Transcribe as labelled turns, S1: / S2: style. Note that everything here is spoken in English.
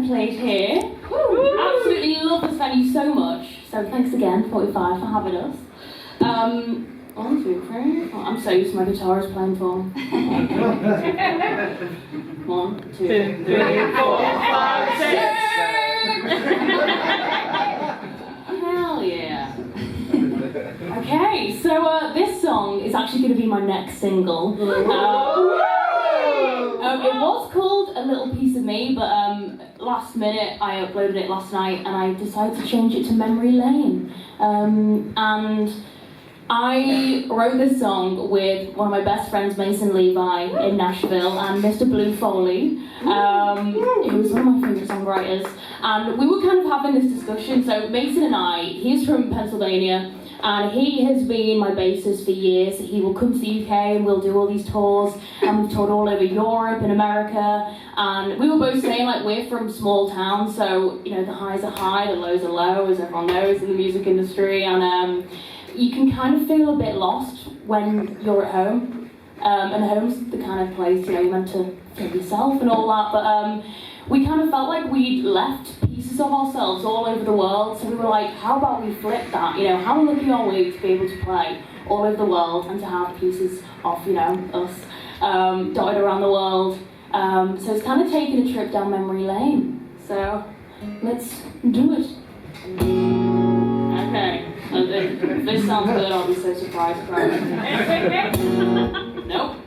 S1: again played here. Woo! Absolutely love this venue so much. So thanks again, 45, for having us. 1, 2, 3. Oh, I'm so used to my guitar is playing for. 1, 2, 3, 4, 5, 6. Hell yeah. Okay, so this song is actually going to be my next single. It was called A Little Piece of Me, but last minute I uploaded it last night and I decided to change it to Memory Lane. And I wrote this song with one of my best friends, Mason Levi, in Nashville, and Mr. Blue Foley, who was one of my favourite songwriters. And we were kind of having this discussion. So Mason and I, he's from Pennsylvania, and he has been my bassist for years. He will come to the UK and we'll do all these tours, and we've toured all over Europe and America. And we were both saying, like, we're from small towns, so, you know, the highs are high, the lows are low, as everyone knows in the music industry. And you can kind of feel a bit lost when you're at home. And home's the kind of place, you know, you're meant to feel yourself and all that, but we kind of felt like we'd left pieces of ourselves all over the world, so we were like, how about we flip that? You know, how lucky are we to be able to play all over the world and to have pieces of, you know, us dotted around the world. So it's kind of taking a trip down memory lane. So let's do it. Okay, if this sounds good, I'll be so surprised. Nope.